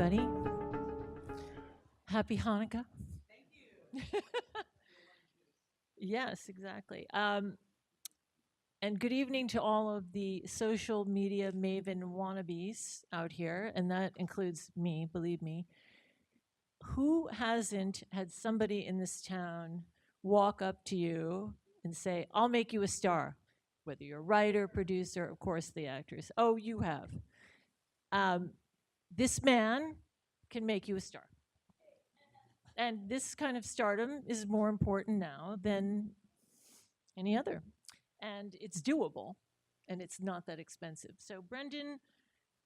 everybody. Happy Hanukkah. Thank you. Yes, exactly. And good evening to all of the social media maven wannabes out here, and that includes me, believe me. Who hasn't had somebody in this town walk up to you and say, I'll make you a star? Whether you're a writer, producer, of course, the actress. Oh, you have. This man can make you a star. And this kind of stardom is more important now than any other. And it's doable, and it's not that expensive. So, Brendan,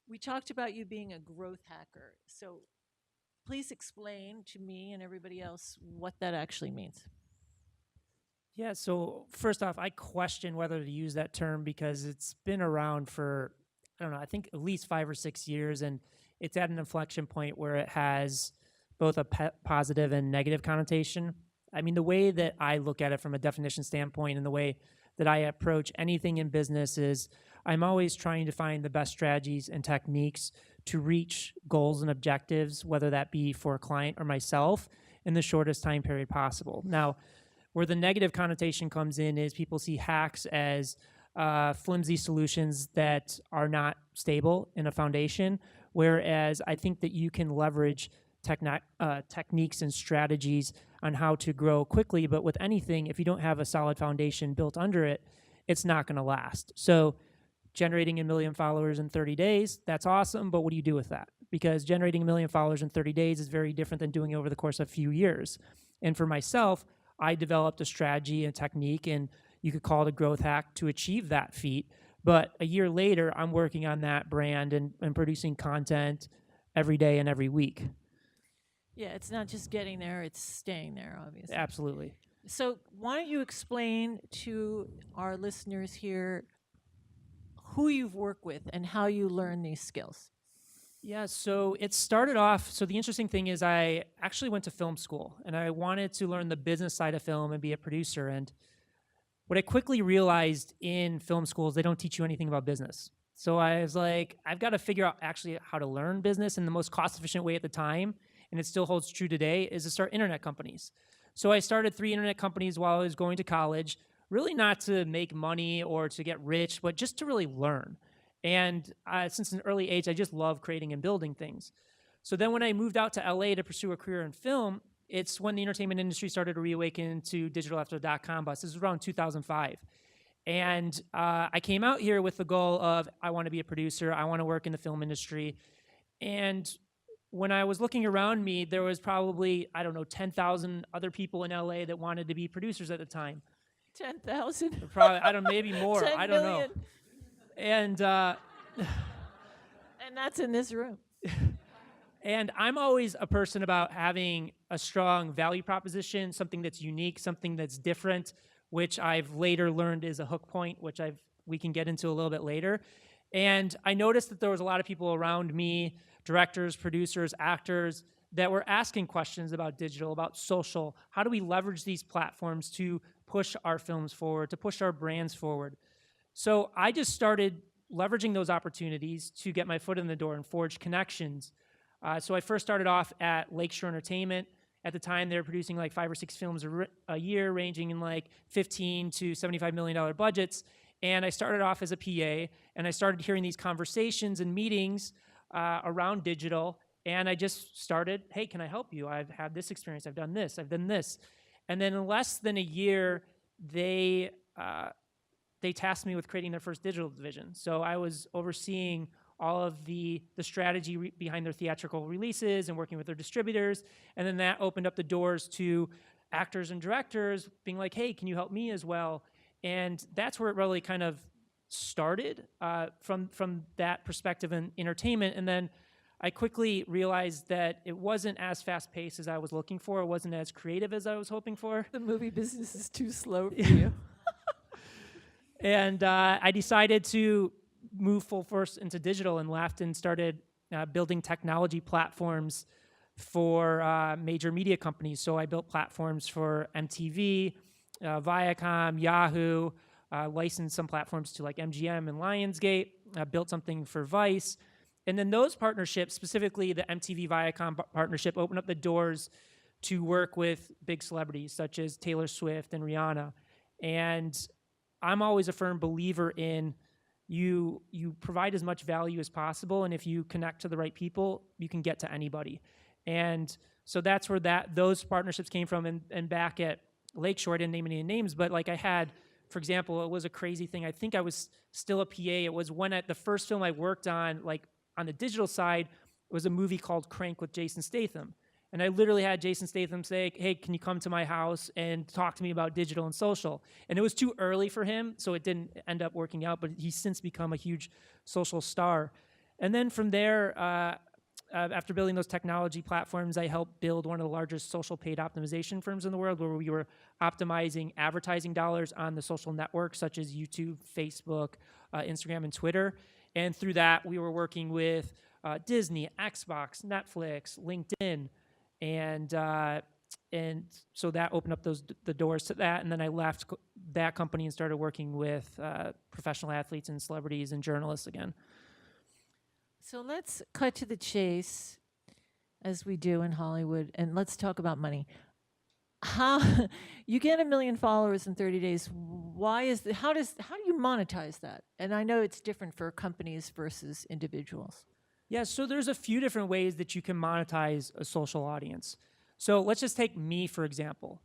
we talked about you being a growth hacker. So, please explain to me and everybody else what that actually means. Yeah, so first off, I question whether to use that term because it's been around for, I don't know, I think at least 5 or 6 years, and it's at an inflection point where it has both a positive and negative connotation. I mean, the way that I look at it from a definition standpoint and the way that I approach anything in business is I'm always trying to find the best strategies and techniques to reach goals and objectives, whether that be for a client or myself, in the shortest time period possible. Now, where the negative connotation comes in is people see hacks as flimsy solutions that are not stable in a foundation, whereas I think that you can leverage techniques and strategies on how to grow quickly. But with anything, if you don't have a solid foundation built under it, it's not going to last. So generating 1 million followers in 30 days, that's awesome, but what do you do with that? Because generating 1 million followers in 30 days is very different than doing it over the course of a few years. And for myself, I developed a strategy and technique, and you could call it a growth hack, to achieve that feat. But a year later, I'm working on that brand and producing content every day and every week. Yeah, it's not just getting there, it's staying there, obviously. Absolutely. So why don't you explain to our listeners here who you've worked with and how you learn these skills? Yeah, so it started off, so the interesting thing is I actually went to film school, and I wanted to learn the business side of film and be a producer. And what I quickly realized in film schools, they don't teach you anything about business. So I was like, I've got to figure out actually how to learn business, and the most cost-efficient way at the time, and it still holds true today, is to start internet companies. So I started 3 internet companies while I was going to college, really not to make money or to get rich, but just to really learn. And since an early age, I just love creating and building things. So then when I moved out to LA to pursue a career in film, it's when the entertainment industry started to reawaken to digital after the .com bust. This was around 2005. And I came out here with the goal of, I want to be a producer, I want to work in the film industry. And when I was looking around me, there was probably, 10,000 other people in LA that wanted to be producers at the time. 10,000? Probably, maybe more. 10 I don't million. know. And that's in this room. And I'm always a person about having a strong value proposition, something that's unique, something that's different, which I've later learned is a hook point, which we can get into a little bit later. And I noticed that there was a lot of people around me, directors, producers, actors, that were asking questions about digital, about social. How do we leverage these platforms to push our films forward, to push our brands forward? So I just started leveraging those opportunities to get my foot in the door and forge connections. So I first started off at Lakeshore Entertainment. At the time, they were producing like 5 or 6 films a year, ranging in like $15 to $75 million budgets. And I started off as a PA, and I started hearing these conversations and meetings around digital. And I just started, hey, can I help you? I've had this experience. I've done this. I've done this. And then in less than a year, they tasked me with creating their first digital division. So I was overseeing all of the strategy behind their theatrical releases and working with their distributors. And then that opened up the doors to actors and directors being like, hey, can you help me as well? And that's where it really kind of started from that perspective in entertainment. And then I quickly realized that it wasn't as fast-paced as I was looking for. It wasn't as creative as I was hoping for. The movie business is too slow for you. And I decided to move full force into digital and left and started building technology platforms for major media companies. So I built platforms for MTV, Viacom, Yahoo, licensed some platforms to like MGM and Lionsgate, built something for Vice. And then those partnerships, specifically the MTV Viacom partnership, opened up the doors to work with big celebrities such as Taylor Swift and Rihanna. And I'm always a firm believer in you provide as much value as possible, and if you connect to the right people, you can get to anybody. And so that's where those partnerships came from. And back at Lakeshore, I didn't name any names, but like I had, for example, it was a crazy thing. I think I was still a PA. It was when at the first film I worked on, like on the digital side, was a movie called Crank with Jason Statham. And I literally had Jason Statham say, hey, can you come to my house and talk to me about digital and social? And it was too early for him, so it didn't end up working out, but he's since become a huge social star. And then from there, after building those technology platforms, I helped build one of the largest social paid optimization firms in the world, where we were optimizing advertising dollars on the social networks such as YouTube, Facebook, Instagram, and Twitter. And through that, we were working with Disney, Xbox, Netflix, LinkedIn, and so that opened up the doors to that. And then I left that company and started working with professional athletes and celebrities and journalists again. So let's cut to the chase, as we do in Hollywood, and let's talk about money. How you get 1 million followers in 30 days? How do you monetize that? And I know it's different for companies versus individuals. Yeah, so there's a few different ways that you can monetize a social audience. So let's just take me, for example.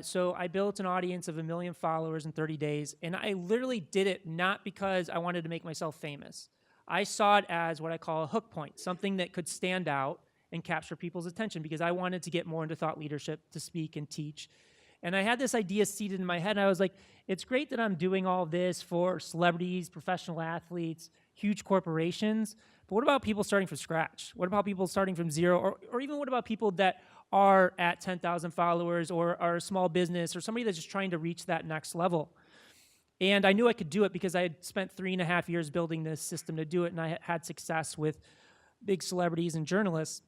So I built an audience of 1 million followers in 30 days, and I literally did it not because I wanted to make myself famous. I saw it as what I call a hook point, something that could stand out and capture people's attention, because I wanted to get more into thought leadership, to speak and teach. And I had this idea seated in my head, and I was like, it's great that I'm doing all this for celebrities, professional athletes, huge corporations, but what about people starting from scratch? What about people starting from zero? Or even what about people that are at 10,000 followers, or are a small business, or somebody that's just trying to reach that next level? And I knew I could do it because I had spent 3.5 years building this system to do it, and I had success with big celebrities and journalists.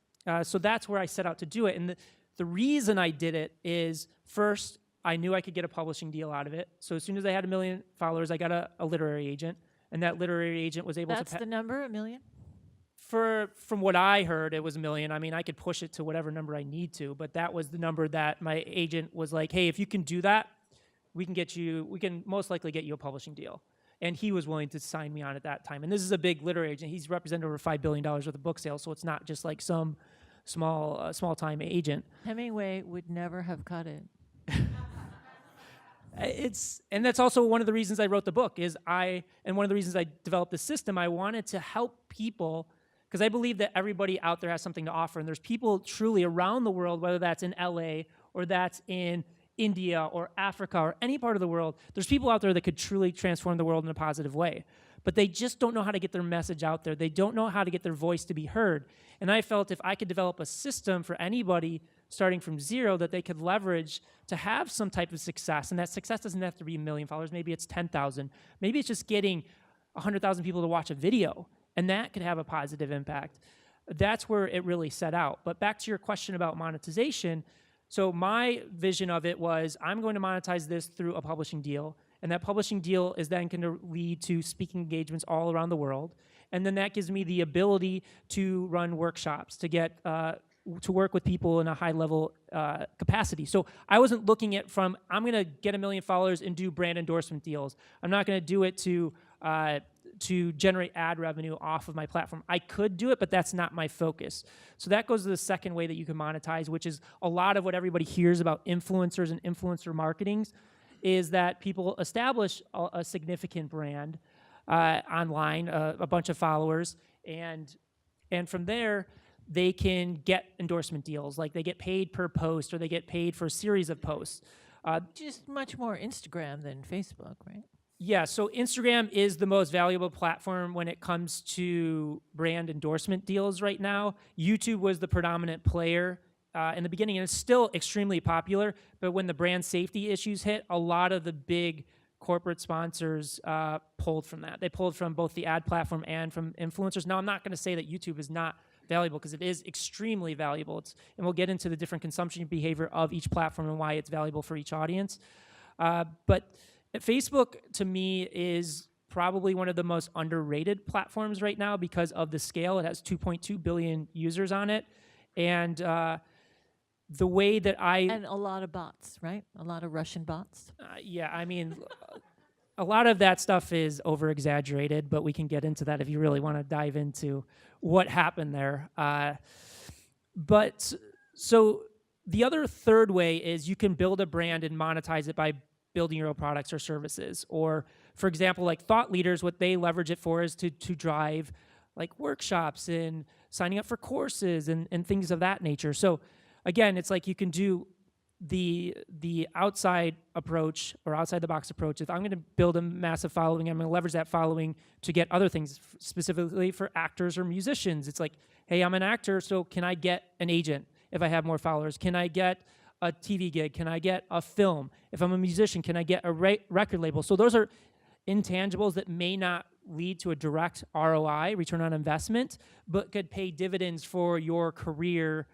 So that's where I set out to do it. And the reason I did it is, first, I knew I could get a publishing deal out of it. So as soon as I had 1 million followers, I got a literary agent, and that literary agent was able to... That's the number, 1 million? From what I heard, it was 1 million. I mean, I could push it to whatever number I need to, but that was the number that my agent was like, hey, if you can do that, we can most likely get you a publishing deal. And he was willing to sign me on at that time. And this is a big literary agent. He's represented over $5 billion worth of book sales, so it's not just like some small-time agent. Hemingway would never have cut it. And that's also one of the reasons I wrote the book, and one of the reasons I developed the system. I wanted to help people, because I believe that everybody out there has something to offer, and there's people truly around the world, whether that's in LA or that's in India or Africa or any part of the world, there's people out there that could truly transform the world in a positive way. But they just don't know how to get their message out there. They don't know how to get their voice to be heard. And I felt if I could develop a system for anybody starting from zero that they could leverage to have some type of success, and that success doesn't have to be 1 million followers, maybe it's 10,000, maybe it's just getting 100,000 people to watch a video, and that could have a positive impact. That's where it really set out. But back to your question about monetization, so my vision of it was, I'm going to monetize this through a publishing deal, and that publishing deal is then going to lead to speaking engagements all around the world, and then that gives me the ability to run workshops, to get to work with people in a high-level capacity. So I wasn't looking at I'm going to get 1 million followers and do brand endorsement deals. I'm not going to do it to generate ad revenue off of my platform. I could do it, but that's not my focus. So that goes to the second way that you can monetize, which is a lot of what everybody hears about influencers and influencer marketings, is that people establish a significant brand online, a bunch of followers, and from there, they can get endorsement deals. Like they get paid per post, or they get paid for a series of posts. Just much more Instagram than Facebook, right? Yeah, so Instagram is the most valuable platform when it comes to brand endorsement deals right now. YouTube was the predominant player in the beginning, and it's still extremely popular, but when the brand safety issues hit, a lot of the big corporate sponsors pulled from that. They pulled from both the ad platform and from influencers. Now, I'm not going to say that YouTube is not valuable, because it is extremely valuable. And we'll get into the different consumption behavior of each platform and why it's valuable for each audience. But Facebook, to me, is probably one of the most underrated platforms right now because of the scale. It has 2.2 billion users on it. And the way that And a lot of bots, right? A lot of Russian bots. yeah, I mean, a lot of that stuff is over-exaggerated, but we can get into that if you really want to dive into what happened there. But so the other third way is you can build a brand and monetize it by building your own products or services. Or, for example, like thought leaders, what they leverage it for is to drive like workshops and signing up for courses and things of that nature. So again, it's like you can do the outside approach or outside the box approach. If I'm going to build a massive following, I'm going to leverage that following to get other things, specifically for actors or musicians. It's like, hey, I'm an actor, so can I get an agent if I have more followers? Can I get a TV gig? Can I get a film? If I'm a musician, can I get a record label? So those are intangibles that may not lead to a direct ROI, return on investment, but could pay dividends for your career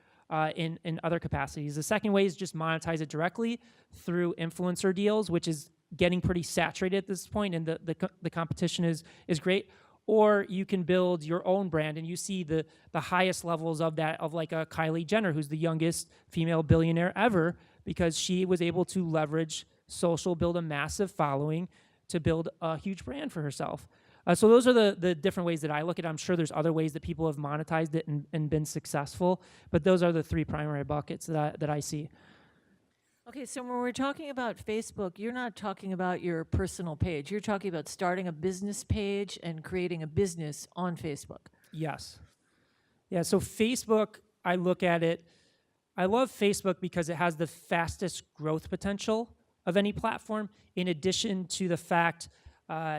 in other capacities. The second way is just monetize it directly through influencer deals, which is getting pretty saturated at this point, and the competition is great. Or you can build your own brand, and you see the highest levels of that of like a Kylie Jenner, who's the youngest female billionaire ever, because she was able to leverage social, build a massive following to build a huge brand for herself. So those are the different ways that I look at it. I'm sure there's other ways that people have monetized it and been successful, but those are the three primary buckets that I see. Okay, so when we're talking about Facebook, you're not talking about your personal page. You're talking about starting a business page and creating a business on Facebook. Yes. Yeah, so Facebook, I look at it, I love Facebook because it has the fastest growth potential of any platform, in addition to the fact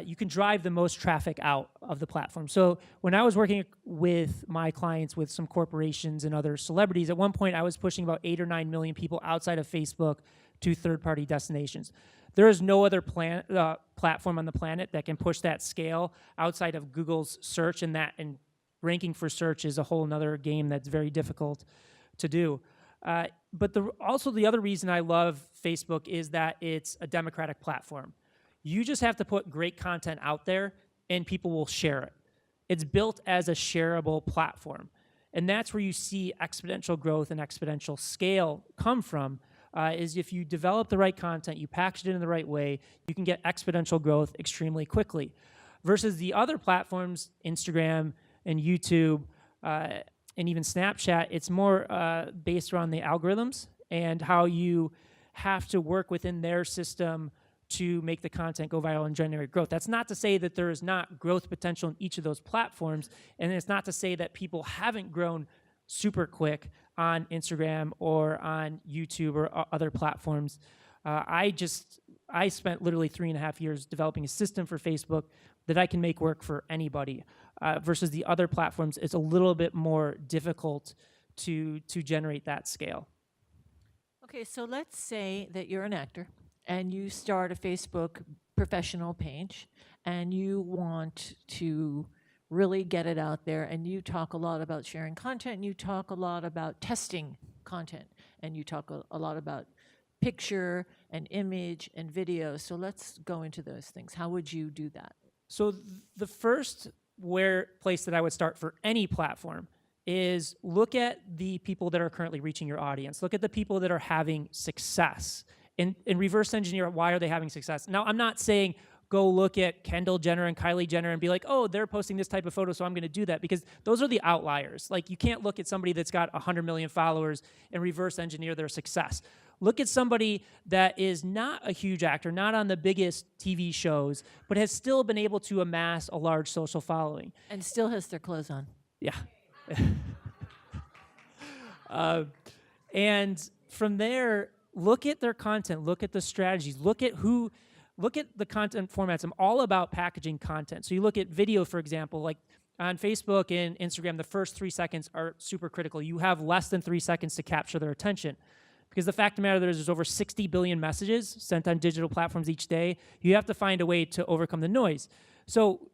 you can drive the most traffic out of the platform. So when I was working with my clients, with some corporations and other celebrities, at one point I was pushing about 8 or 9 million people outside of Facebook to third-party destinations. There is no other platform on the planet that can push that scale outside of Google's search, and ranking for search is a whole nother game that's very difficult to do. But also the other reason I love Facebook is that it's a democratic platform. You just have to put great content out there and people will share it. It's built as a shareable platform. And that's where you see exponential growth and exponential scale come from, is if you develop the right content, you package it in the right way, you can get exponential growth extremely quickly. Versus the other platforms, Instagram and YouTube, and even Snapchat, it's more based around the algorithms and how you have to work within their system to make the content go viral and generate growth. That's not to say that there is not growth potential in each of those platforms, and it's not to say that people haven't grown super quick on Instagram or on YouTube or other platforms. I spent literally 3.5 years developing a system for Facebook that I can make work for anybody. Versus the other platforms, it's a little bit more difficult to generate that scale. Okay, so let's say that you're an actor and you start a Facebook professional page and you want to really get it out there, and you talk a lot about sharing content, and you talk a lot about testing content, and you talk a lot about picture and image and video. So let's go into those things. How would you do that? So the first place that I would start for any platform is look at the people that are currently reaching your audience. Look at the people that are having success and reverse engineer, why are they having success? Now, I'm not saying go look at Kendall Jenner and Kylie Jenner and be like, oh, they're posting this type of photo, so I'm going to do that, because those are the outliers. Like, you can't look at somebody that's got 100 million followers and reverse engineer their success. Look at somebody that is not a huge actor, not on the biggest TV shows, but has still been able to amass a large social following. And still has their clothes on. Yeah. And from there, look at their content, look at the strategies, look at the content formats. I'm all about packaging content. So you look at video, for example, like on Facebook and Instagram, the first 3 seconds are super critical. You have less than 3 seconds to capture their attention. Because the fact of the matter is there's over 60 billion messages sent on digital platforms each day. You have to find a way to overcome the noise. So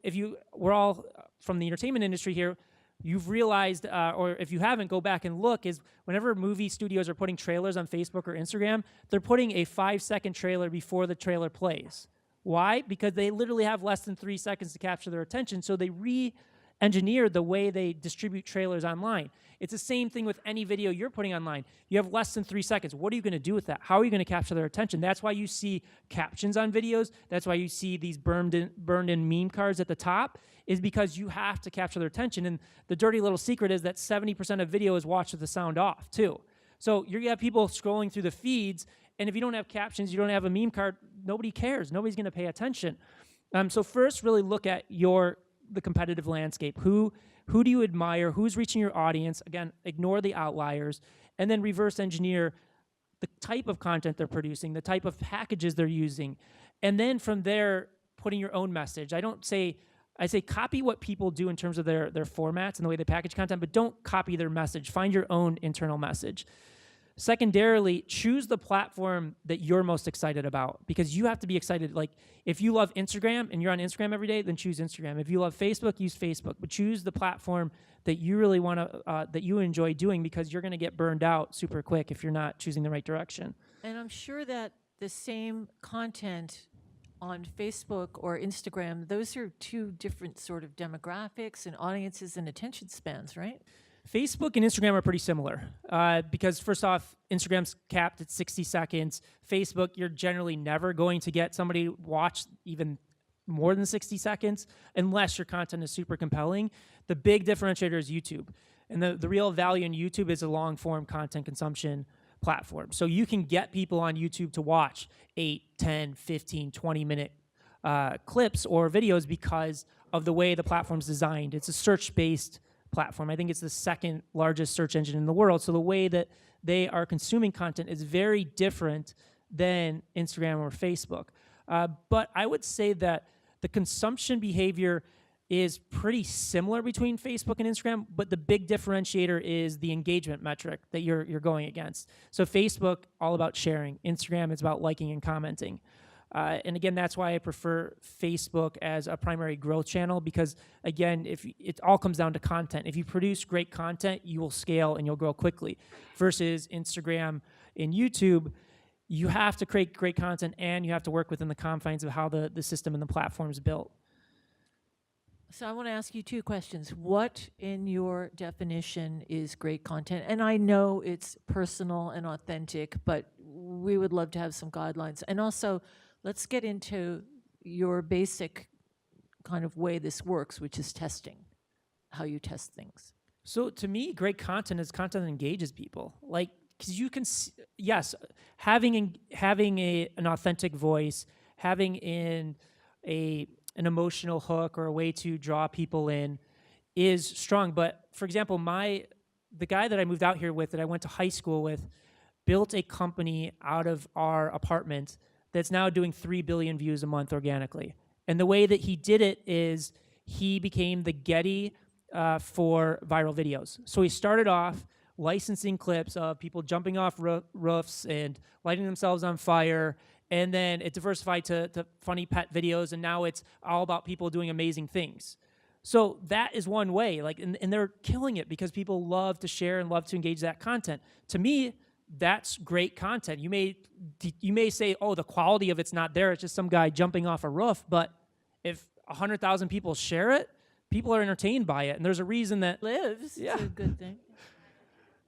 we're all from the entertainment industry here, you've realized, or if you haven't, go back and look, is whenever movie studios are putting trailers on Facebook or Instagram, they're putting a 5-second trailer before the trailer plays. Why? Because they literally have less than 3 seconds to capture their attention, so they re-engineer the way they distribute trailers online. It's the same thing with any video you're putting online. You have less than 3 seconds. What are you going to do with that? How are you going to capture their attention? That's why you see captions on videos. That's why you see these burned-in meme cards at the top, is because you have to capture their attention. And the dirty little secret is that 70% of video is watched with the sound off, too. So you're going to have people scrolling through the feeds, and if you don't have captions, you don't have a meme card, nobody cares. Nobody's going to pay attention. So first, really look at the competitive landscape. Who do you admire? Who's reaching your audience? Again, ignore the outliers, and then reverse engineer the type of content they're producing, the type of packages they're using, and then from there, putting your own message. I say copy what people do in terms of their formats and the way they package content, but don't copy their message. Find your own internal message. Secondarily, choose the platform that you're most excited about, because you have to be excited. Like, if you love Instagram and you're on Instagram every day, then choose Instagram. If you love Facebook, use Facebook, but choose the platform that you really want to, that you enjoy doing, because you're going to get burned out super quick if you're not choosing the right direction. And I'm sure that the same content on Facebook or Instagram, those are two different sort of demographics and audiences and attention spans, right? Facebook and Instagram are pretty similar because, first off, Instagram's capped at 60 seconds. Facebook, you're generally never going to get somebody watch even more than 60 seconds unless your content is super compelling. The big differentiator is YouTube. And the real value in YouTube is a long-form content consumption platform. So you can get people on YouTube to watch 8, 10, 15, 20-minute clips or videos because of the way the platform's designed. It's a search-based platform. I think it's the second largest search engine in the world. So the way that they are consuming content is very different than Instagram or Facebook. But I would say that the consumption behavior is pretty similar between Facebook and Instagram, but the big differentiator is the engagement metric that you're going against. So Facebook, all about sharing. Instagram, it's about liking and commenting. And again, that's why I prefer Facebook as a primary growth channel, because again, it all comes down to content. If you produce great content, you will scale and you'll grow quickly. Versus Instagram and YouTube, you have to create great content and you have to work within the confines of how the system and the platform is built. So I want to ask you two questions. What, in your definition, is great content? And I know it's personal and authentic, but we would love to have some guidelines. And also, let's get into your basic kind of way this works, which is testing, how you test things. So to me, great content is content that engages people. Like, because you can, yes, having an authentic voice, having an emotional hook or a way to draw people in is strong. But for example, the guy that I moved out here with, that I went to high school with, built a company out of our apartment that's now doing 3 billion views a month organically. And the way that he did it is he became the Getty for viral videos. So he started off licensing clips of people jumping off roofs and lighting themselves on fire, and then it diversified to funny pet videos, and now it's all about people doing amazing things. So that is one way, like, and they're killing it because people love to share and love to engage that content. To me, that's great content. You may say, oh, the quality of it's not there, it's just some guy jumping off a roof, but if 100,000 people share it, people are entertained by it, and there's a reason that lives. Yeah. It's a good thing.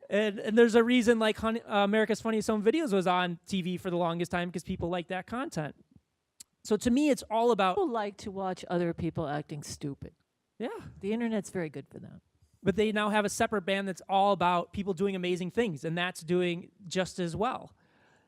And there's a reason, like, America's Funniest Home Videos was on TV for the longest time, because people like that content. So to me, it's all about... People like to watch other people acting stupid. Yeah. The internet's very good for that. But they now have a separate band that's all about people doing amazing things, and that's doing just as well.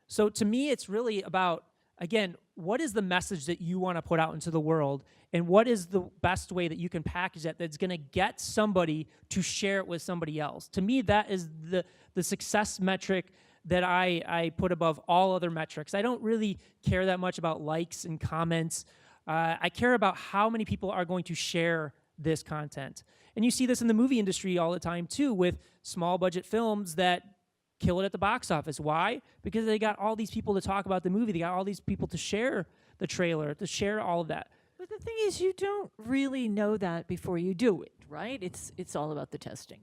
So to me, it's really about, again, what is the message that you want to put out into the world, and what is the best way that you can package that that's going to get somebody to share it with somebody else? To me, that is the success metric that I put above all other metrics. I don't really care that much about likes and comments. I care about how many people are going to share this content. And you see this in the movie industry all the time, too, with small budget films that kill it at the box office. Why? Because they got all these people to talk about the movie. They got all these people to share the trailer, to share all of that. But the thing is, you don't really know that before you do it, right? It's all about the testing.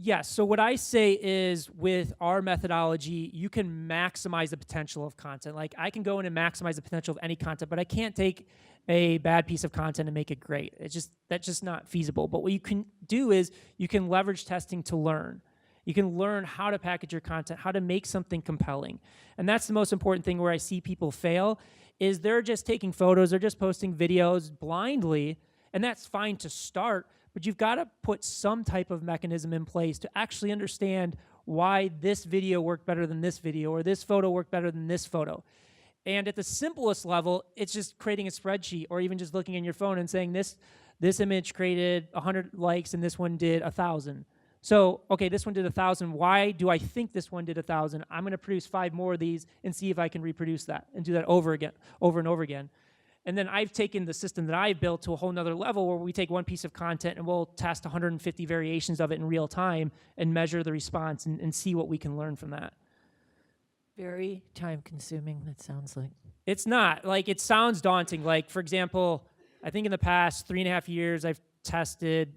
Yes. So what I say is with our methodology, you can maximize the potential of content. Like I can go in and maximize the potential of any content, but I can't take a bad piece of content and make it great. That's just not feasible. But what you can do is you can leverage testing to learn. You can learn how to package your content, how to make something compelling. And that's the most important thing where I see people fail is they're just taking photos, they're just posting videos blindly, and that's fine to start. But you've got to put some type of mechanism in place to actually understand why this video worked better than this video or this photo worked better than this photo. And at the simplest level, it's just creating a spreadsheet or even just looking in your phone and saying this image created 100 likes and this one did 1,000. So, okay, this one did 1,000. Why do I think this one did 1,000? I'm going to produce 5 more of these and see if I can reproduce that and do that over and over again. And then I've taken the system that I've built to a whole nother level where we take one piece of content and we'll test 150 variations of it in real time and measure the response and see what we can learn from that. Very time consuming, that sounds like. It's not. Like, it sounds daunting. Like, for example, I think in the past 3.5 years, I've tested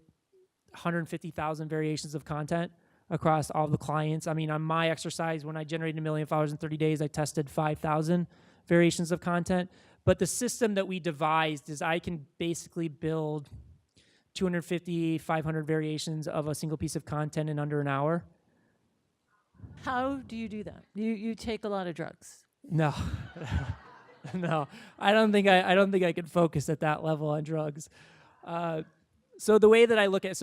150,000 variations of content across all the clients. I mean, on my exercise, when I generated 1 million followers in 30 days, I tested 5,000 variations of content. But the system that we devised is I can basically build 250, 500 variations of a single piece of content in under an hour. How do you do that? You take a lot of drugs. No, no, I don't think I can focus at that level on drugs. So the way that I look at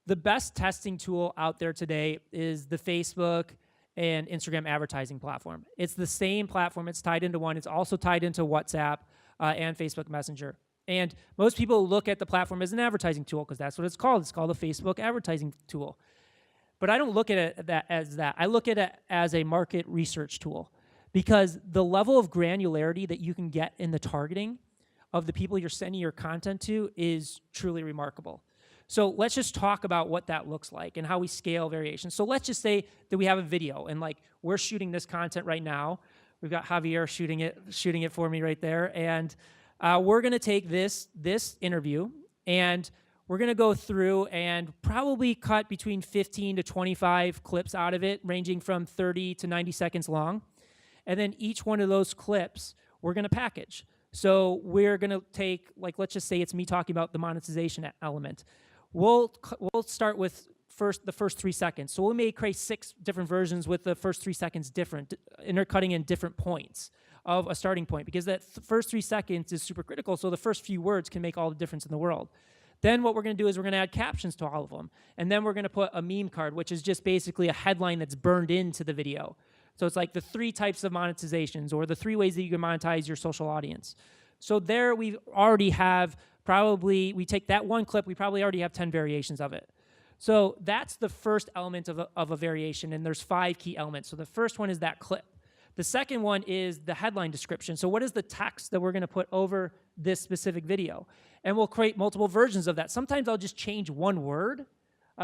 the best testing tool out there today is the Facebook and Instagram advertising platform. It's the same platform. It's tied into one. It's also tied into WhatsApp and Facebook Messenger. And most people look at the platform as an advertising tool because that's what it's called. It's called a Facebook advertising tool. But I don't look at it as that. I look at it as a market research tool because the level of granularity that you can get in the targeting of the people you're sending your content to is truly remarkable. So let's just talk about what that looks like and how we scale variations. So let's just say that we have a video and like we're shooting this content right now. We've got Javier shooting it for me right there. And we're gonna take this interview and we're gonna go through and probably cut between 15 to 25 clips out of it, ranging from 30 to 90 seconds long. And then each one of those clips, we're gonna package. So we're gonna take, like, let's just say it's me talking about the monetization element. We'll start with the first 3 seconds. So we may create 6 different versions with the first 3 seconds different, intercutting in different points of a starting point because that first 3 seconds is super critical. So the first few words can make all the difference in the world. Then what we're going to do is we're going to add captions to all of them. And then we're going to put a meme card, which is just basically a headline that's burned into the video. So it's like the 3 types of monetizations or the 3 ways that you can monetize your social audience. So there we already have we take that one clip, we probably already have 10 variations of it. So that's the first element of a variation, and there's 5 key elements. So the first one is that clip. The second one is the headline description. So what is the text that we're going to put over this specific video? And we'll create multiple versions of that. Sometimes I'll just change one word.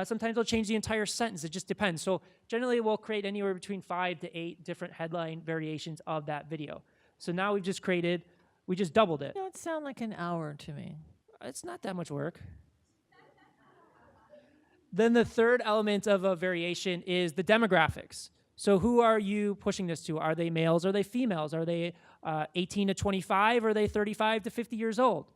Sometimes I'll change the entire sentence. It just depends. So generally, we'll create anywhere between 5 to 8 different headline variations of that video. So now we just doubled it. You don't sound like an hour to me. It's not that much work. Then the third element of a variation is the demographics. So who are you pushing this to? Are they males? Are they females? Are they 18 to 25? Are they 35 to 50 years old?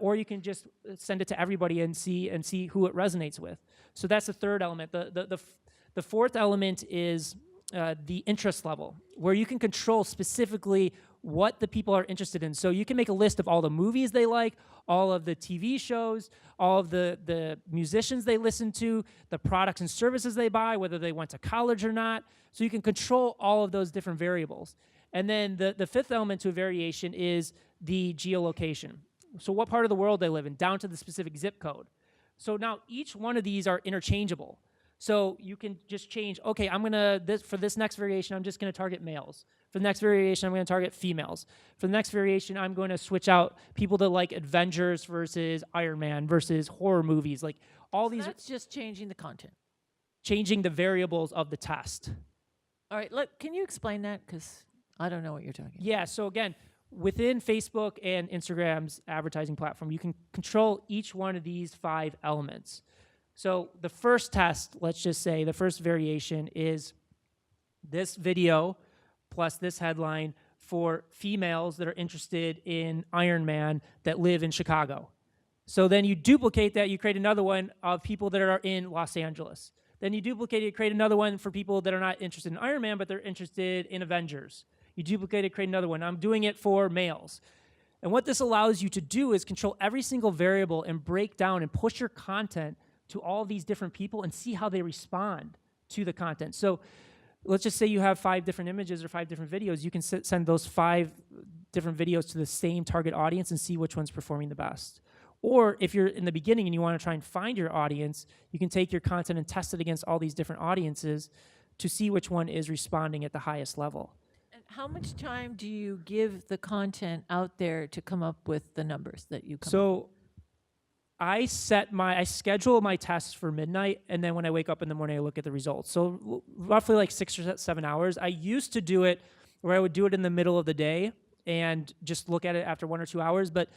Or you can just send it to everybody and see who it resonates with. So that's the third element. The fourth element is the interest level, where you can control specifically what the people are interested in. So you can make a list of all the movies they like, all of the TV shows, all of the musicians they listen to, the products and services they buy, whether they went to college or not. So you can control all of those different variables. And then the fifth element to a variation is the geolocation. So what part of the world they live in, down to the specific zip code. So now each one of these are interchangeable. So you can just change, okay, for this next variation, I'm just gonna target males. For the next variation, I'm gonna target females. For the next variation, I'm going to switch out people that like Avengers versus Iron Man versus horror movies. Like all these. That's just changing the content. Changing the variables of the test. All right, look, can you explain that? Because I don't know what you're talking about. Yeah, so again, within Facebook and Instagram's advertising platform, you can control each one of these 5 elements. So the first test, let's just say, the first variation is this video plus this headline for females that are interested in Iron Man that live in Chicago. So then you duplicate that, you create another one of people that are in Los Angeles. Then you duplicate it, create another one for people that are not interested in Iron Man, but they're interested in Avengers. You duplicate it, create another one. I'm doing it for males. And what this allows you to do is control every single variable and break down and push your content to all these different people and see how they respond to the content. So let's just say you have 5 different images or 5 different videos. You can send those 5 different videos to the same target audience and see which one's performing the best. Or if you're in the beginning and you want to try and find your audience, you can take your content and test it against all these different audiences to see which one is responding at the highest level. And how much time do you give the content out there to come up with the numbers that you come up with? So I schedule my tests for midnight, and then when I wake up in the morning, I look at the results. So roughly like 6 or 7 hours. I used to do it where I would do it in the middle of the day and just look at it after 1 or 2 hours, but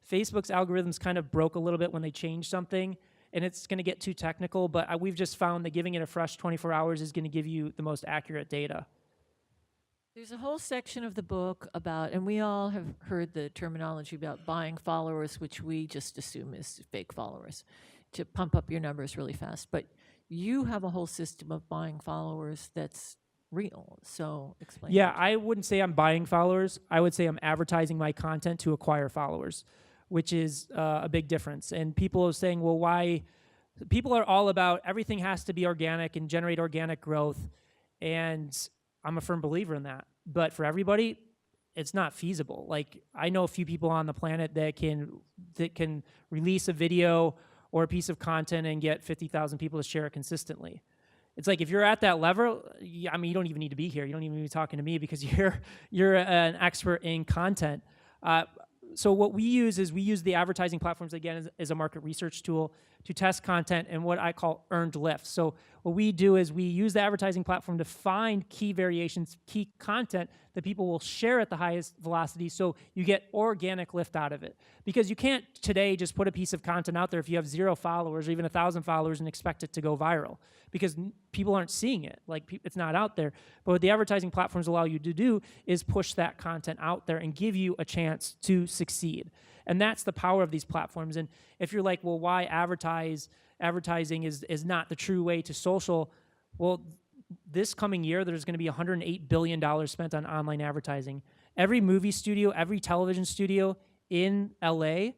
Facebook's algorithms kind of broke a little bit when they changed something, and it's going to get too technical, but we've just found that giving it a fresh 24 hours is going to give you the most accurate data. There's a whole section of the book about, and we all have heard the terminology about buying followers, which we just assume is fake followers, to pump up your numbers really fast. But you have a whole system of buying followers that's real. So explain. Yeah, that. I wouldn't say I'm buying followers. I would say I'm advertising my content to acquire followers, which is a big difference. And people are saying, well, why? People are all about everything has to be organic and generate organic growth. And I'm a firm believer in that. But for everybody, it's not feasible. Like, I know a few people on the planet that can release a video or a piece of content and get 50,000 people to share it consistently. It's like, if you're at that level, I mean, you don't even need to be here. You don't even need to be talking to me because you're an expert in content. So what we use is we use the advertising platforms, again, as a market research tool to test content and what I call earned lift. So what we do is we use the advertising platform to find key variations, key content that people will share at the highest velocity, so you get organic lift out of it. Because you can't today just put a piece of content out there if you have 0 followers or even 1,000 followers and expect it to go viral, because people aren't seeing it. Like, it's not out there. But what the advertising platforms allow you to do is push that content out there and give you a chance to succeed. And that's the power of these platforms. And if you're like, well, why advertise? Advertising is not the true way to social. Well, this coming year, there's going to be $108 billion spent on online advertising. Every movie studio, every television studio in LA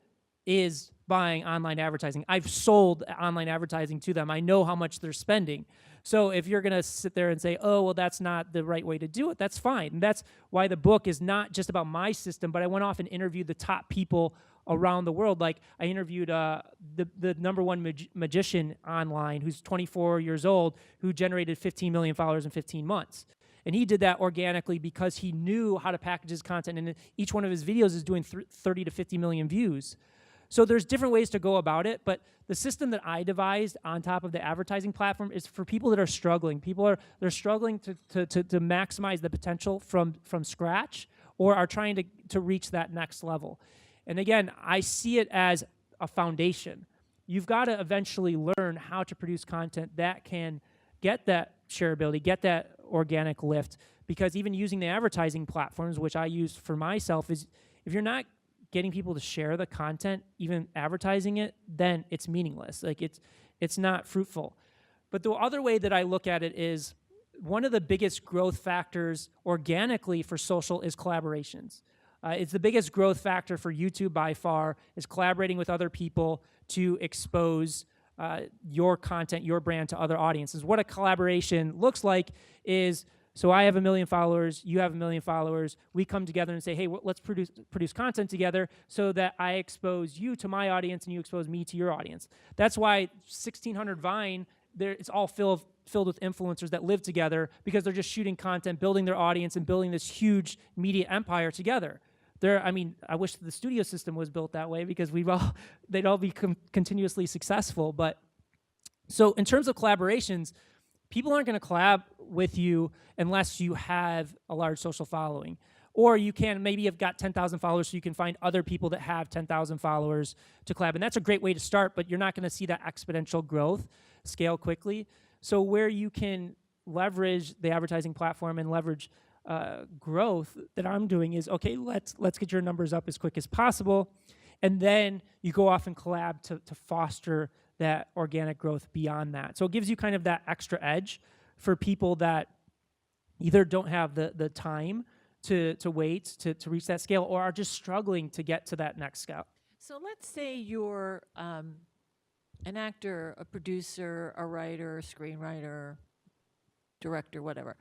is buying online advertising. I've sold online advertising to them. I know how much they're spending. So if you're going to sit there and say, oh, well, that's not the right way to do it, that's fine. And that's why the book is not just about my system, but I went off and interviewed the top people around the world. Like, I interviewed the number one magician online who's 24 years old, who generated 15 million followers in 15 months. And he did that organically because he knew how to package his content, and each one of his videos is doing 30 to 50 million views. So there's different ways to go about it, but the system that I devised on top of the advertising platform is for people that are struggling. They're struggling to maximize the potential from scratch, or are trying to reach that next level. And again, I see it as a foundation. You've got to eventually learn how to produce content that can get that shareability, get that organic lift, because even using the advertising platforms, which I use for myself, is if you're not getting people to share the content, even advertising it, then it's meaningless. Like, it's not fruitful. But the other way that I look at it is, one of the biggest growth factors organically for social is collaborations. It's the biggest growth factor for YouTube by far, is collaborating with other people to expose your content, your brand to other audiences. What a collaboration looks like is, so I have 1 million followers, you have 1 million followers, we come together and say, hey, let's produce content together so that I expose you to my audience and you expose me to your audience. That's why 1600 Vine, it's all filled with influencers that live together, because they're just shooting content, building their audience, and building this huge media empire together. I wish the studio system was built that way, because they'd all be continuously successful. But so in terms of collaborations, people aren't going to collab with you unless you have a large social following. Or you can maybe have got 10,000 followers, so you can find other people that have 10,000 followers to collab. And that's a great way to start, but you're not going to see that exponential growth scale quickly. So where you can leverage the advertising platform and leverage growth that I'm doing is, okay, let's get your numbers up as quick as possible. And then you go off and collab to foster that organic growth beyond that. So it gives you kind of that extra edge for people that either don't have the time to wait to reach that scale, or are just struggling to get to that next scale. So let's say you're an actor, a producer, a writer, a screenwriter, director, whatever.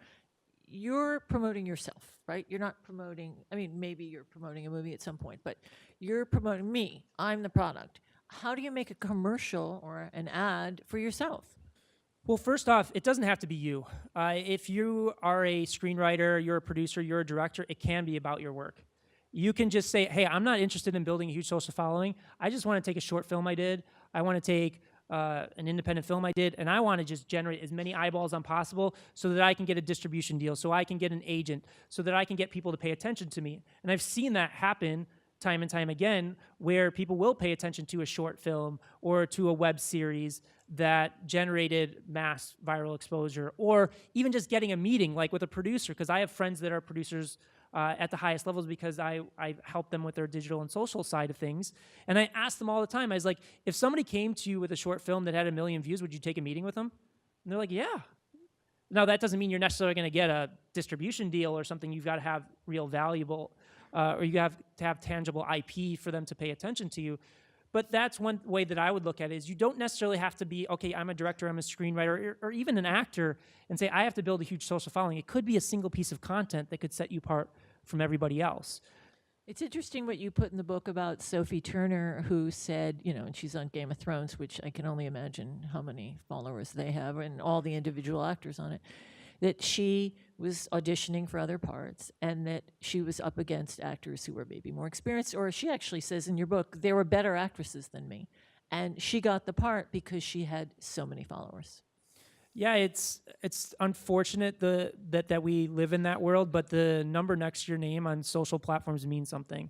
You're promoting yourself, right? You're not promoting, I mean, maybe you're promoting a movie at some point, but you're promoting me. I'm the product. How do you make a commercial or an ad for yourself? Well, first off, it doesn't have to be you. If you are a screenwriter, you're a producer, you're a director, it can be about your work. You can just say, hey, I'm not interested in building a huge social following. I just want to take a short film I did. I want to take an independent film I did, and I want to just generate as many eyeballs as possible so that I can get a distribution deal, so I can get an agent, so that I can get people to pay attention to me. And I've seen that happen time and time again, where people will pay attention to a short film or to a web series that generated mass viral exposure, or even just getting a meeting like with a producer, because I have friends that are producers at the highest levels because I help them with their digital and social side of things. And I ask them all the time, I was like, if somebody came to you with a short film that had 1 million views, would you take a meeting with them? And they're like, yeah. Now, that doesn't mean you're necessarily going to get a distribution deal or something. You've got to have real valuable, or you have to have tangible IP for them to pay attention to you. But that's one way that I would look at it, is you don't necessarily have to be, okay, I'm a director, I'm a screenwriter, or even an actor, and say, I have to build a huge social following. It could be a single piece of content that could set you apart from everybody else. It's interesting what you put in the book about Sophie Turner, who said, you know, and she's on Game of Thrones, which I can only imagine how many followers they have, and all the individual actors on it, that she was auditioning for other parts and that she was up against actors who were maybe more experienced, or she actually says in your book, there were better actresses than me. And she got the part because she had so many followers. Yeah, it's unfortunate that we live in that world, but the number next to your name on social platforms means something.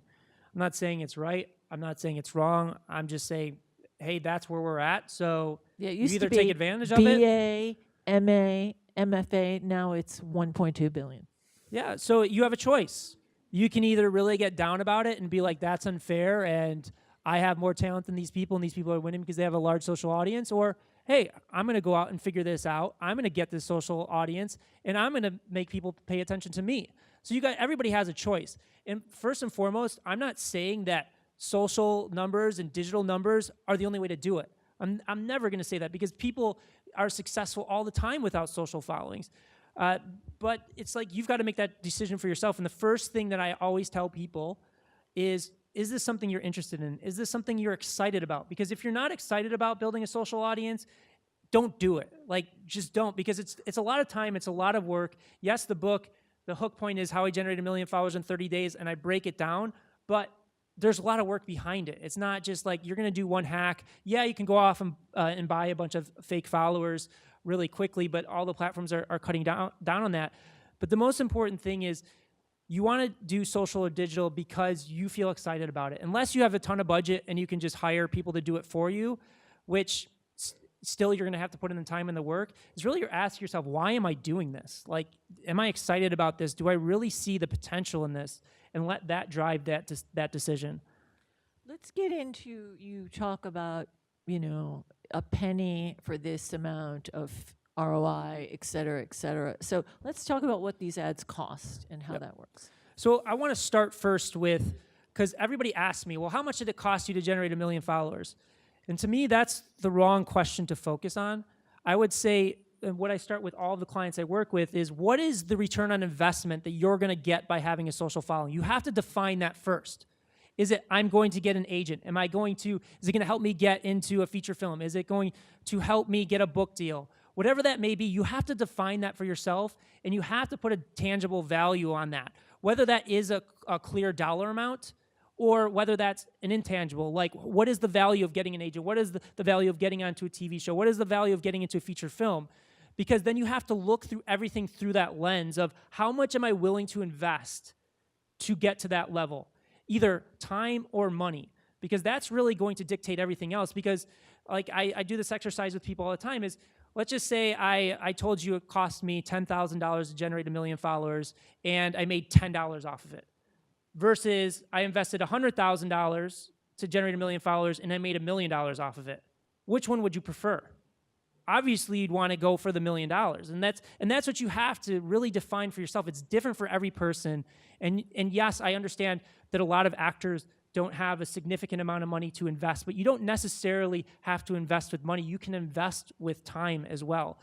I'm not saying it's right. I'm not saying it's wrong. I'm just saying, hey, that's where we're at. So yeah, you either take advantage of it. BA, MA, MFA, now it's 1.2 billion. Yeah, so you have a choice. You can either really get down about it and be like, that's unfair, and I have more talent than these people, and these people are winning because they have a large social audience, or hey, I'm going to go out and figure this out. I'm going to get this social audience, and I'm going to make people pay attention to me. So everybody has a choice. And first and foremost, I'm not saying that social numbers and digital numbers are the only way to do it. I'm never going to say that, because people are successful all the time without social followings. But it's like you've got to make that decision for yourself. And the first thing that I always tell people is this something you're interested in? Is this something you're excited about? Because if you're not excited about building a social audience, don't do it. Like, just don't, because it's a lot of time, it's a lot of work. Yes, the book, the hook point is how I generated 1 million followers in 30 days, and I break it down, but there's a lot of work behind it. It's not just like you're going to do one hack. Yeah, you can go off and buy a bunch of fake followers really quickly, but all the platforms are cutting down on that. But the most important thing is you want to do social or digital because you feel excited about it. Unless you have a ton of budget and you can just hire people to do it for you, which still you're going to have to put in the time and the work, is really you're asking yourself, why am I doing this? Like, am I excited about this? Do I really see the potential in this? And let that drive that decision. Let's get into, you talk about, you know, a penny for this amount of ROI, et cetera, et cetera. So let's talk about what these ads cost and how that works. So I want to start first with, because everybody asks me, well, how much did it cost you to generate 1 million followers? And to me, that's the wrong question to focus on. I would say, and what I start with all the clients I work with is, what is the return on investment that you're going to get by having a social following? You have to define that first. Is it, I'm going to get an agent? Is it going to help me get into a feature film? Is it going to help me get a book deal? Whatever that may be, you have to define that for yourself, and you have to put a tangible value on that. Whether that is a clear dollar amount, or whether that's an intangible, like what is the value of getting an agent? What is the value of getting onto a TV show? What is the value of getting into a feature film? Because then you have to look through everything through that lens of how much am I willing to invest to get to that level, either time or money, because that's really going to dictate everything else. Because like I do this exercise with people all the time is, let's just say I told you it cost me $10,000 to generate 1 million followers and I made $10 off of it, versus I invested $100,000 to generate 1 million followers and I made $1 million off of it. Which one would you prefer? Obviously, you'd want to go for the $1 million, and that's what you have to really define for yourself. It's different for every person, and yes, I understand that a lot of actors don't have a significant amount of money to invest, but you don't necessarily have to invest with money. You can invest with time as well.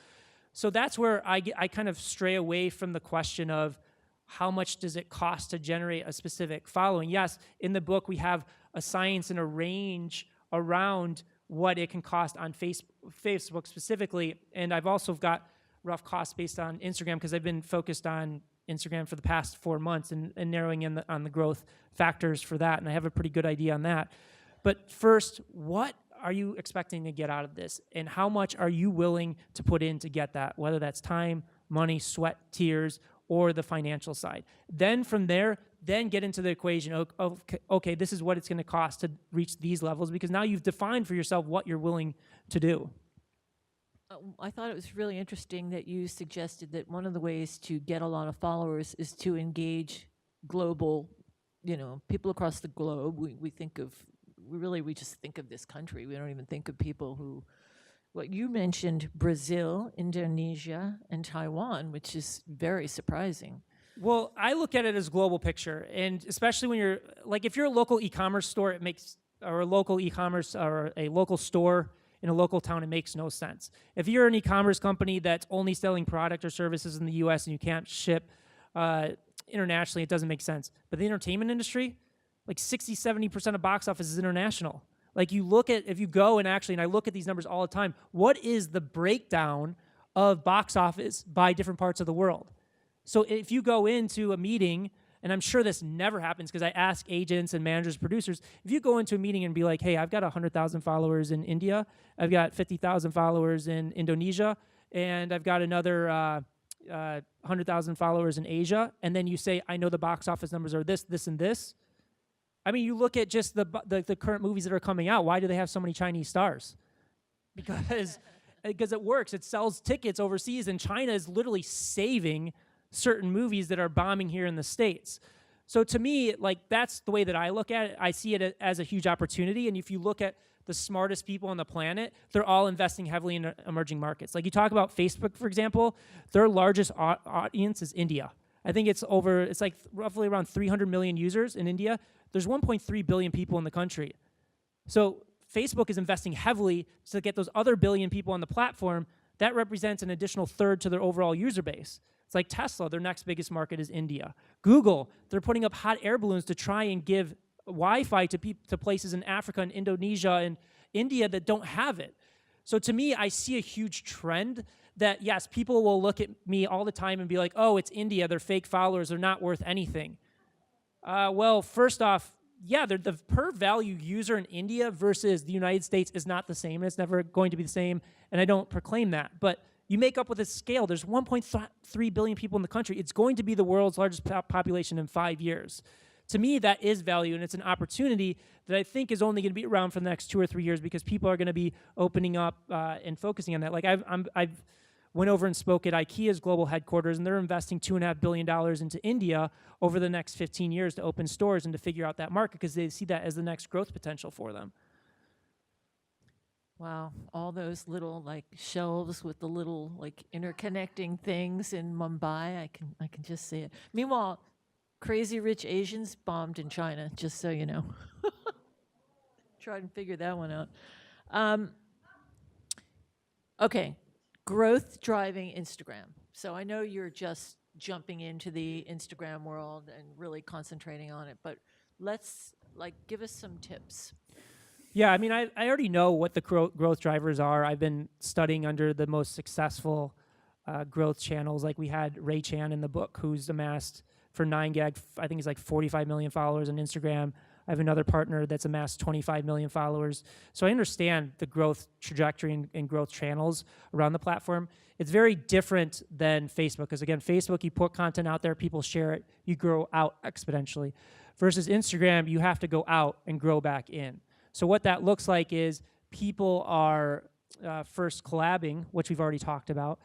So that's where I kind of stray away from the question of how much does it cost to generate a specific following. Yes, in the book we have a science and a range around what it can cost on Facebook specifically, and I've also got rough costs based on Instagram because I've been focused on Instagram for the past 4 months and narrowing in on the growth factors for that, and I have a pretty good idea on that. But first, what are you expecting to get out of this, and how much are you willing to put in to get that, whether that's time, money, sweat, tears, or the financial side? Then from there, then get into the equation. Okay, this is what it's going to cost to reach these levels, because now you've defined for yourself what you're willing to do. I thought it was really interesting that you suggested that one of the ways to get a lot of followers is to engage global, people across the globe. We just think of this country. We don't even think of people who, what you mentioned, Brazil, Indonesia, and Taiwan, which is very surprising. Well, I look at it as global picture, and especially when you're, like, if you're a local e-commerce store, or a local e-commerce or a local store in a local town, it makes no sense. If you're an e-commerce company that's only selling product or services in the US and you can't ship internationally, it doesn't make sense. But the entertainment industry, like 60-70% of box office is international. Like, if you go and I look at these numbers all the time, what is the breakdown of box office by different parts of the world? So if you go into a meeting, and I'm sure this never happens because I ask agents and managers, producers, if you go into a meeting and be like, hey, I've got 100,000 followers in India, I've got 50,000 followers in Indonesia, and I've got another 100,000 followers in Asia, and then you say, I know the box office numbers are this, this, and this. I mean, you look at just the current movies that are coming out. Why do they have so many Chinese stars? Because it works. It sells tickets overseas, and China is literally saving certain movies that are bombing here in the States. So to me, like, that's the way that I look at it. I see it as a huge opportunity, and if you look at the smartest people on the planet, they're all investing heavily in emerging markets. Like, you talk about Facebook, for example, their largest audience is India. I think it's like roughly around 300 million users in India. There's 1.3 billion people in the country. So Facebook is investing heavily to get those other billion people on the platform. That represents an additional third to their overall user base. It's like Tesla, their next biggest market is India. Google, they're putting up hot air balloons to try and give Wi-Fi to places in Africa and Indonesia and India that don't have it. So to me, I see a huge trend that, yes, people will look at me all the time and be like, oh, it's India, they're fake followers, they're not worth anything. Well, first off, yeah, the per value user in India versus the United States is not the same, and it's never going to be the same, and I don't proclaim that. But you make up with a scale. There's 1.3 billion people in the country. It's going to be the world's largest population in 5 years. To me, that is value, and it's an opportunity that I think is only going to be around for the next 2 or 3 years because people are going to be opening up and focusing on that. Like, I've went over and spoke at IKEA's global headquarters, and they're investing $2.5 billion into India over the next 15 years to open stores and to figure out that market because they see that as the next growth potential for them. Wow, all those little like shelves with the little like interconnecting things in Mumbai, I can just see it. Meanwhile, Crazy Rich Asians bombed in China, just so you know. Try and figure that one out. Okay, growth driving Instagram. So I know you're just jumping into the Instagram world and really concentrating on it, but let's give us some tips. Yeah, I mean, I already know what the growth drivers are. I've been studying under the most successful growth channels. Like, we had Ray Chan in the book, who's amassed for 9gag, I think he's like 45 million followers on Instagram. I have another partner that's amassed 25 million followers. So I understand the growth trajectory and growth channels around the platform. It's very different than Facebook, because again, Facebook, you put content out there, people share it, you grow out exponentially. Versus Instagram, you have to go out and grow back in. So what that looks like is people are first collabing, which we've already talked about.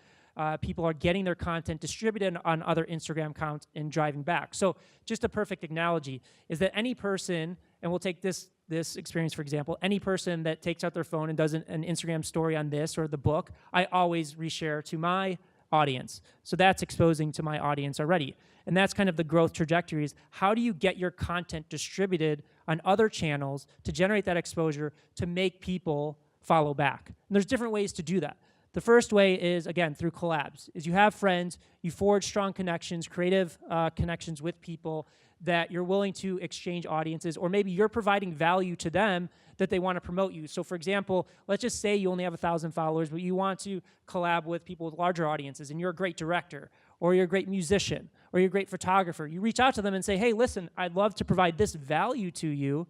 People are getting their content distributed on other Instagram accounts and driving back. So just a perfect analogy is that any person, and we'll take this experience for example, any person that takes out their phone and does an Instagram story on this or the book, I always reshare to my audience. So that's exposing to my audience already. And that's kind of the growth trajectory is how do you get your content distributed on other channels to generate that exposure to make people follow back. And there's different ways to do that. The first way is, again, through collabs, is you have friends, you forge strong connections, creative connections with people that you're willing to exchange audiences, or maybe you're providing value to them that they want to promote you. So for example, let's just say you only have 1,000 followers, but you want to collab with people with larger audiences, and you're a great director, or you're a great musician, or you're a great photographer. You reach out to them and say, hey, listen, I'd love to provide this value to you,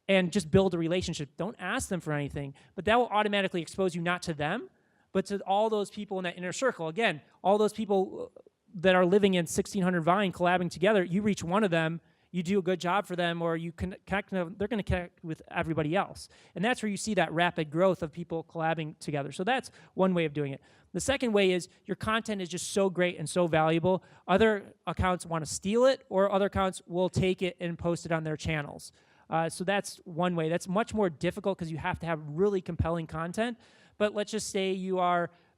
and just build a relationship. Don't ask them for anything, but that will automatically expose you not to them, but to all those people in that inner circle. Again, all those people that are living in 1600 Vine collabing together, you reach one of them, you do a good job for them, or you connect them, they're going to connect with everybody else. And that's where you see that rapid growth of people collabing together. So that's one way of doing it. The second way is your content is just so great and so valuable, other accounts want to steal it, or other accounts will take it and post it on their channels. So that's one way. That's much more difficult because you have to have really compelling content. But let's just say you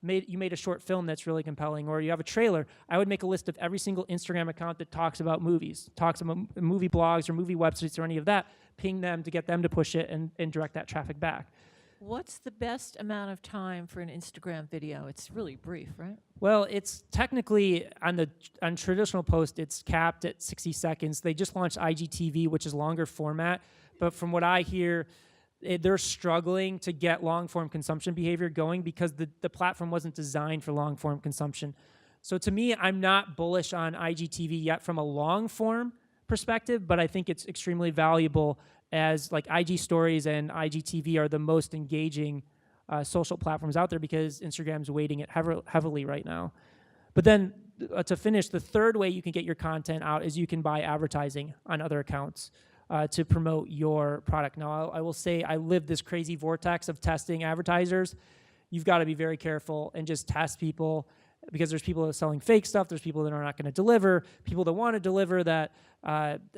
made a short film that's really compelling, or you have a trailer. I would make a list of every single Instagram account that talks about movies, talks about movie blogs or movie websites or any of that, ping them to get them to push it and direct that traffic back. What's the best amount of time for an Instagram video? It's really brief, right? Well, it's technically on traditional post, it's capped at 60 seconds. They just launched IGTV, which is longer format. But from what I hear, they're struggling to get long-form consumption behavior going because the platform wasn't designed for long-form consumption. So to me, I'm not bullish on IGTV yet from a long-form perspective, but I think it's extremely valuable as like IG Stories and IGTV are the most engaging social platforms out there because Instagram's weighting it heavily right now. But then to finish, the third way you can get your content out is you can buy advertising on other accounts to promote your product. Now, I will say I live this crazy vortex of testing advertisers. You've got to be very careful and just test people because there's people that are selling fake stuff, there's people that are not going to deliver, people that want to deliver that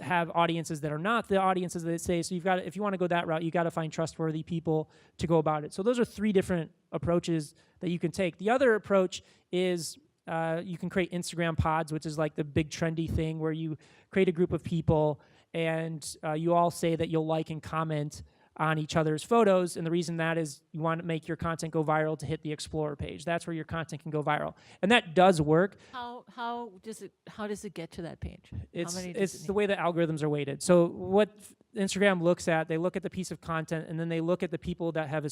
have audiences that are not the audiences that they say. So you've got to, if you want to go that route, you got to find trustworthy people to go about it. So those are three different approaches that you can take. The other approach is you can create Instagram pods, which is like the big trendy thing where you create a group of people and you all say that you'll like and comment on each other's photos, and the reason that is you want to make your content go viral to hit the Explorer page. That's where your content can go viral, and that does work. How does it get to that page? It's the way the algorithms are weighted. So what Instagram looks at, they look at the piece of content, and then they look at the people that have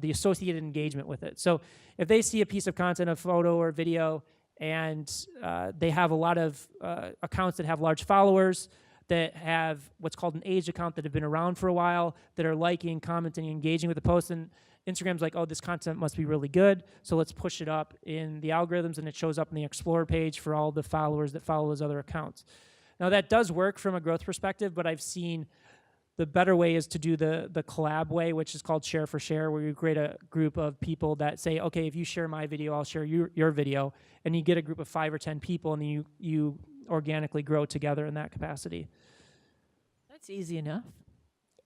the associated engagement with it. So if they see a piece of content, a photo or video, and they have a lot of accounts that have large followers, that have what's called an age account that have been around for a while, that are liking, commenting, engaging with the post, and Instagram's like, oh, this content must be really good, so let's push it up in the algorithms, and it shows up in the Explorer page for all the followers that follow those other accounts. Now, that does work from a growth perspective, but I've seen the better way is to do the collab way, which is called share for share, where you create a group of people that say, okay, if you share my video, I'll share your video, and you get a group of 5 or 10 people, and then you organically grow together in that capacity. That's easy enough.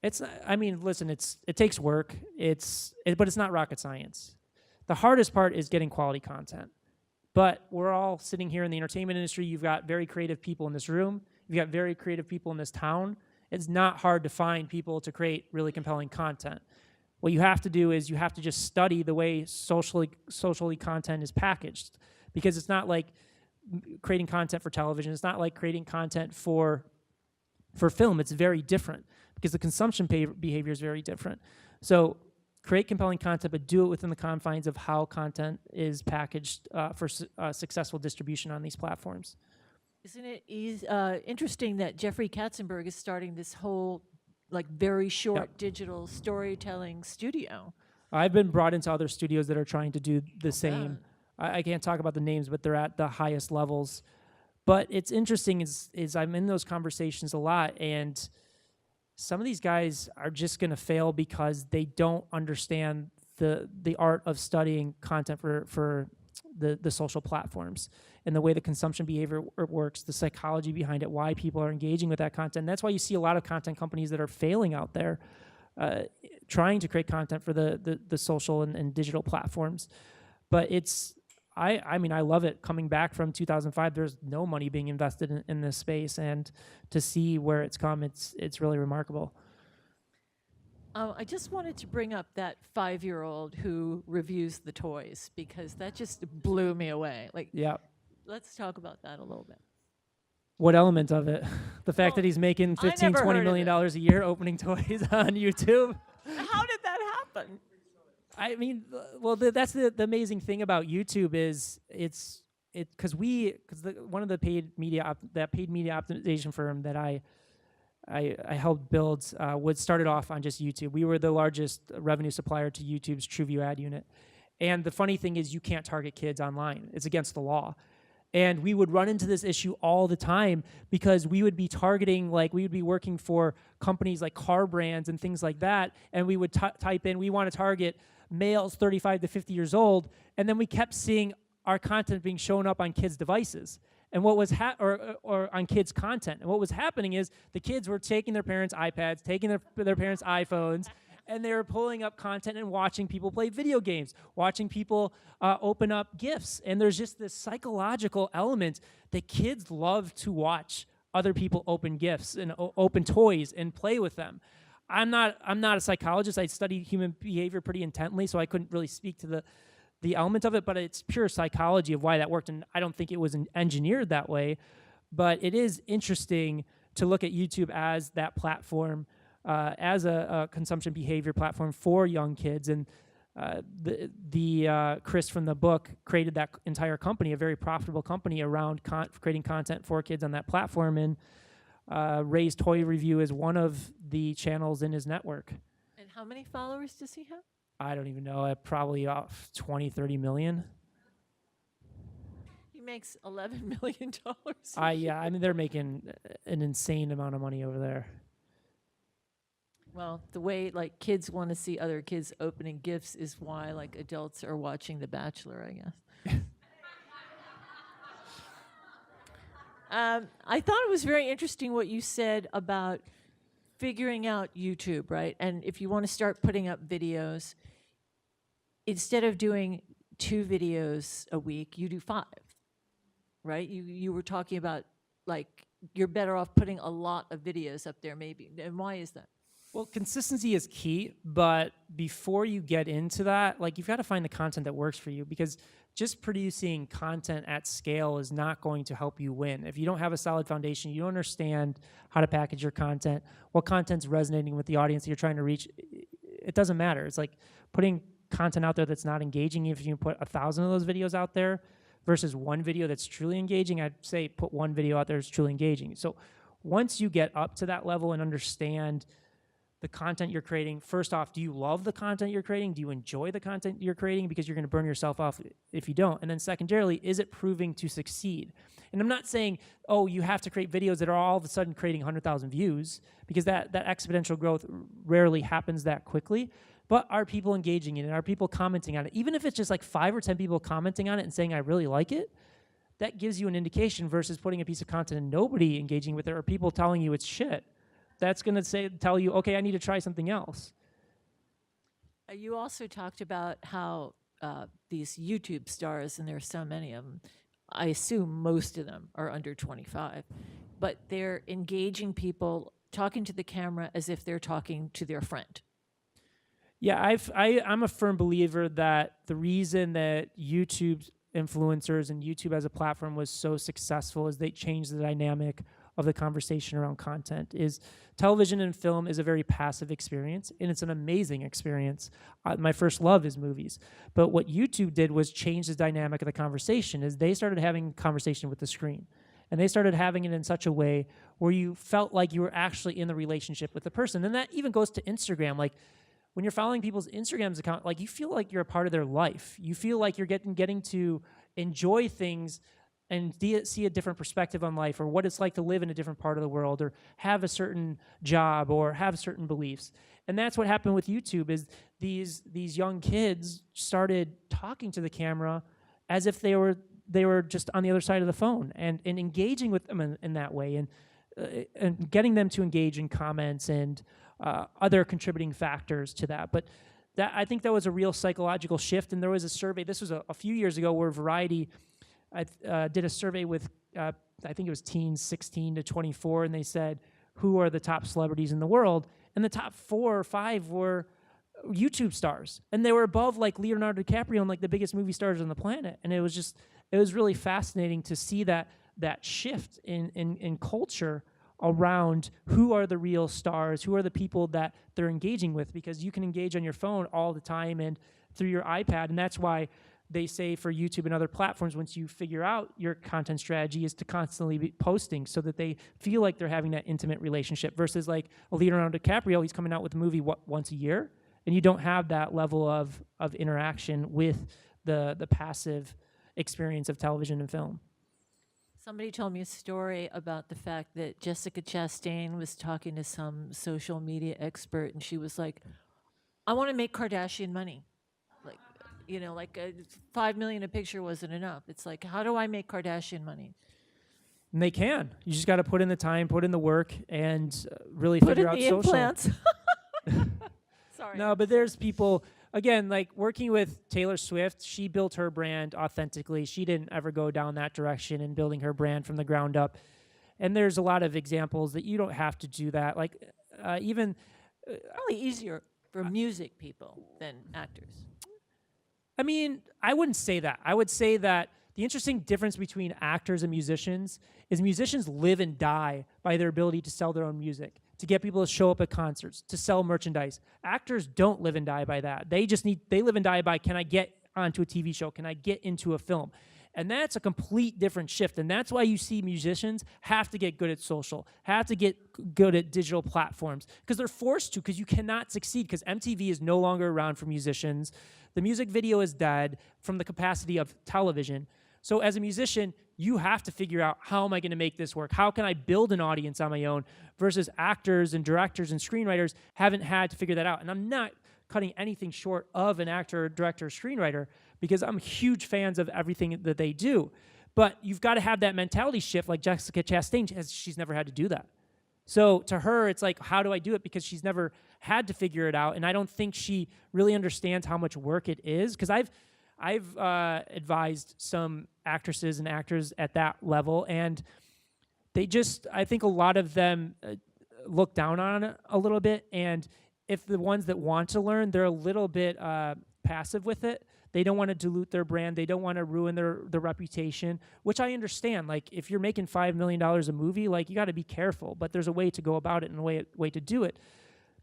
It's, I mean, listen, it takes work. But it's not rocket science. The hardest part is getting quality content. But we're all sitting here in the entertainment industry. You've got very creative people in this room. You've got very creative people in this town. It's not hard to find people to create really compelling content. What you have to do is you have to just study the way socially content is packaged, because it's not like creating content for television. It's not like creating content for film. It's very different because the consumption behavior is very different. So create compelling content, but do it within the confines of how content is packaged for successful distribution on these platforms. Isn't it interesting that Jeffrey Katzenberg is starting this whole, like, very short digital storytelling studio? I've been brought into other studios that are trying to do the I'll same. bet. I can't talk about the names, but they're at the highest levels. But it's interesting is I'm in those conversations a lot, and some of these guys are just going to fail because they don't understand the art of studying content for the social platforms and the way the consumption behavior works, the psychology behind it, why people are engaging with that content. And that's why you see a lot of content companies that are failing out there, trying to create content for the social and digital platforms. But I mean, I love it. Coming back from 2005, there's no money being invested in this space, and to see where it's come, it's really remarkable. I just wanted to bring up that 5-year-old who reviews the toys, because that just blew me away. Like, Yeah. let's talk about that a little bit. What element of it? The fact that Well, he's making I 15, never $20 heard of million it. a year opening toys on YouTube. How did that happen? I mean, well, that's the amazing thing about YouTube is because one of the paid media optimization firm that I helped build started off on just YouTube. We were the largest revenue supplier to YouTube's TrueView ad unit. And the funny thing is you can't target kids online. It's against the law. And we would run into this issue all the time because we would be targeting, like we would be working for companies like car brands and things like that. And we would type in, we want to target males 35 to 50 years old. And then we kept seeing our content being shown up on kids' devices. And what was or on kids' content. And what was happening is the kids were taking their parents' iPads, taking their parents' iPhones, and they were pulling up content and watching people play video games, watching people open up gifts. And there's just this psychological element that kids love to watch other people open gifts and open toys and play with them. I'm not a psychologist. I studied human behavior pretty intently, so I couldn't really speak to the element of it, but it's pure psychology of why that worked, and I don't think it was engineered that way. But it is interesting to look at YouTube as that platform, as a consumption behavior platform for young kids. And Chris from the book created that entire company, a very profitable company around creating content for kids on that platform. And Ray's Toy Review is one of the channels in his network. And how many followers does he have? I don't even know, probably 20, 30 million. He makes $11 million. Yeah, I mean, they're making an insane amount of money over there. Well, the way, like, kids want to see other kids opening gifts is why, like, adults are watching The Bachelor, I guess. I thought it was very interesting what you said about figuring out YouTube, right? And if you want to start putting up videos, instead of doing 2 videos a week, you do 5, right? You were talking about, like, you're better off putting a lot of videos up there maybe. And why is that? Well, consistency is key, but before you get into that, like, you've got to find the content that works for you, because just producing content at scale is not going to help you win. If you don't have a solid foundation, you don't understand how to package your content, what content's resonating with the audience that you're trying to reach, it doesn't matter. It's like putting content out there that's not engaging. If you put 1,000 of those videos out there versus one video that's truly engaging, I'd say put one video out there that's truly engaging. So once you get up to that level and understand the content you're creating, first off, do you love the content you're creating? Do you enjoy the content you're creating? Because you're going to burn yourself off if you don't. And then secondarily, is it proving to succeed? And I'm not saying, oh, you have to create videos that are all of a sudden creating 100,000 views, because that exponential growth rarely happens that quickly. But are people engaging in it? Are people commenting on it? Even if it's just like 5 or 10 people commenting on it and saying, I really like it, that gives you an indication versus putting a piece of content and nobody engaging with it, or people telling you it's shit. That's going to tell you, okay, I need to try something else. You also talked about how these YouTube stars, and there are so many of them, I assume most of them are under 25, but they're engaging people, talking to the camera as if they're talking to their friend. Yeah, I'm a firm believer that the reason that YouTube influencers and YouTube as a platform was so successful is they changed the dynamic of the conversation around content. Is television and film is a very passive experience, and it's an amazing experience. My first love is movies. But what YouTube did was change the dynamic of the conversation, is they started having conversation with the screen. And they started having it in such a way where you felt like you were actually in the relationship with the person. And that even goes to Instagram. Like when you're following people's Instagram's account, like you feel like you're a part of their life. You feel like you're getting to enjoy things and see a different perspective on life, or what it's like to live in a different part of the world, or have a certain job, or have certain beliefs. And that's what happened with YouTube, is these young kids started talking to the camera as if they were just on the other side of the phone, and engaging with them in that way, and getting them to engage in comments and other contributing factors to that. But I think that was a real psychological shift. And there was a survey, this was a few years ago, where Variety did a survey with, I think it was teens 16 to 24, and they said, who are the top celebrities in the world? And the top 4 or 5 were YouTube stars. And they were above like Leonardo DiCaprio and like the biggest movie stars on the planet. And it was really fascinating to see that shift in culture around who are the real stars, who are the people that they're engaging with, because you can engage on your phone all the time and through your iPad. And that's why they say for YouTube and other platforms, once you figure out your content strategy, is to constantly be posting so that they feel like they're having that intimate relationship, versus like Leonardo DiCaprio, he's coming out with a movie once a year, and you don't have that level of interaction with the passive experience of television and film. Somebody told me a story about the fact that Jessica Chastain was talking to some social media expert, and she was like, I want to make Kardashian money. Like, 5 million a picture wasn't enough. It's like, how do I make Kardashian money? And they can. You just got to put in the time, put in the work, and really figure out social. Put in the implants. Sorry. No, but there's people, again, like working with Taylor Swift, she built her brand authentically. She didn't ever go down that direction in building her brand from the ground up. And there's a lot of examples that you don't have to do that. Like even... probably easier for music people than actors. I mean, I wouldn't say that. I would say that the interesting difference between actors and musicians is musicians live and die by their ability to sell their own music, to get people to show up at concerts, to sell merchandise. Actors don't live and die by that. They live and die by, can I get onto a TV show? Can I get into a film? And that's a complete different shift. And that's why you see musicians have to get good at social, have to get good at digital platforms, because they're forced to, because you cannot succeed, because MTV is no longer around for musicians. The music video is dead from the capacity of television. So as a musician, you have to figure out, how am I going to make this work? How can I build an audience on my own? Versus actors and directors and screenwriters haven't had to figure that out. And I'm not cutting anything short of an actor, director, or screenwriter, because I'm huge fans of everything that they do. But you've got to have that mentality shift, like Jessica Chastain, she's never had to do that. So to her, it's like, how do I do it? Because she's never had to figure it out, and I don't think she really understands how much work it is. Because I've advised some actresses and actors at that level, and I think a lot of them look down on it a little bit, and if the ones that want to learn, they're a little bit passive with it. They don't want to dilute their brand. They don't want to ruin their reputation, which I understand. Like, if you're making $5 million a movie, like, you got to be careful. But there's a way to go about it and a way to do it.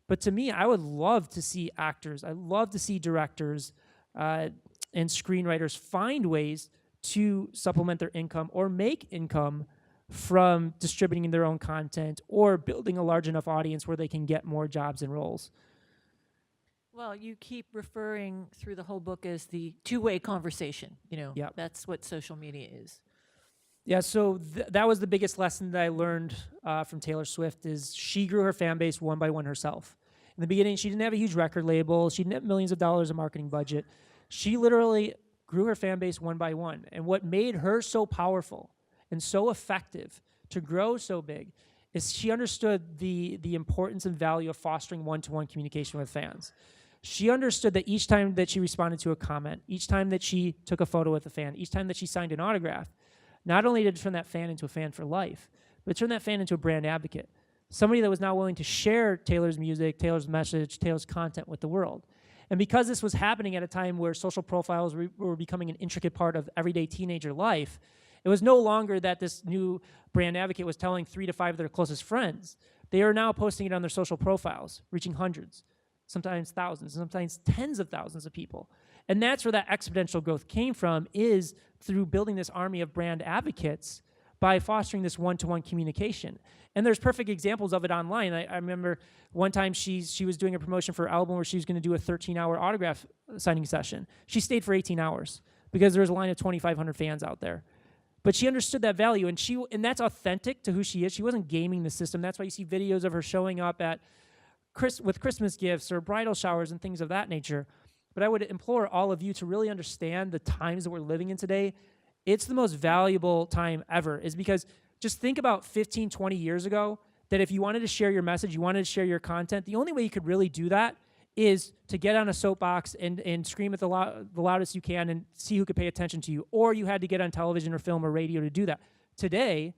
But to me, I would love to see actors. I love to see directors and screenwriters find ways to supplement their income or make income from distributing their own content or building a large enough audience where they can get more jobs and roles. Well, you keep referring through the whole book as the two-way conversation. Yep. That's what social media is. Yeah, so that was the biggest lesson that I learned from Taylor Swift, is she grew her fan base one by one herself. In the beginning, she didn't have a huge record label. She didn't have millions of dollars of marketing budget. She literally grew her fan base one by one. And what made her so powerful and so effective to grow so big is she understood the importance and value of fostering one-to-one communication with fans. She understood that each time that she responded to a comment, each time that she took a photo with a fan, each time that she signed an autograph, not only did it turn that fan into a fan for life, but it turned that fan into a brand advocate, somebody that was now willing to share Taylor's music, Taylor's message, Taylor's content with the world. And because this was happening at a time where social profiles were becoming an intricate part of everyday teenager life, it was no longer that this new brand advocate was telling 3 to 5 of their closest friends. They are now posting it on their social profiles, reaching hundreds, sometimes thousands, sometimes tens of thousands of people. And that's where that exponential growth came from, is through building this army of brand advocates, by fostering this one-to-one communication. And there's perfect examples of it online. I remember one time she was doing a promotion for her album where she was going to do a 13-hour autograph signing session. She stayed for 18 hours because there was a line of 2,500 fans out there. But she understood that value, and that's authentic to who she is. She wasn't gaming the system. That's why you see videos of her showing up at with Christmas gifts or bridal showers and things of that nature. But I would implore all of you to really understand the times that we're living in today. It's the most valuable time ever, is because just think about 15, 20 years ago, that if you wanted to share your message, you wanted to share your content, the only way you could really do that is to get on a soapbox and scream at the loudest you can and see who could pay attention to you, or you had to get on television or film or radio to do that. Today,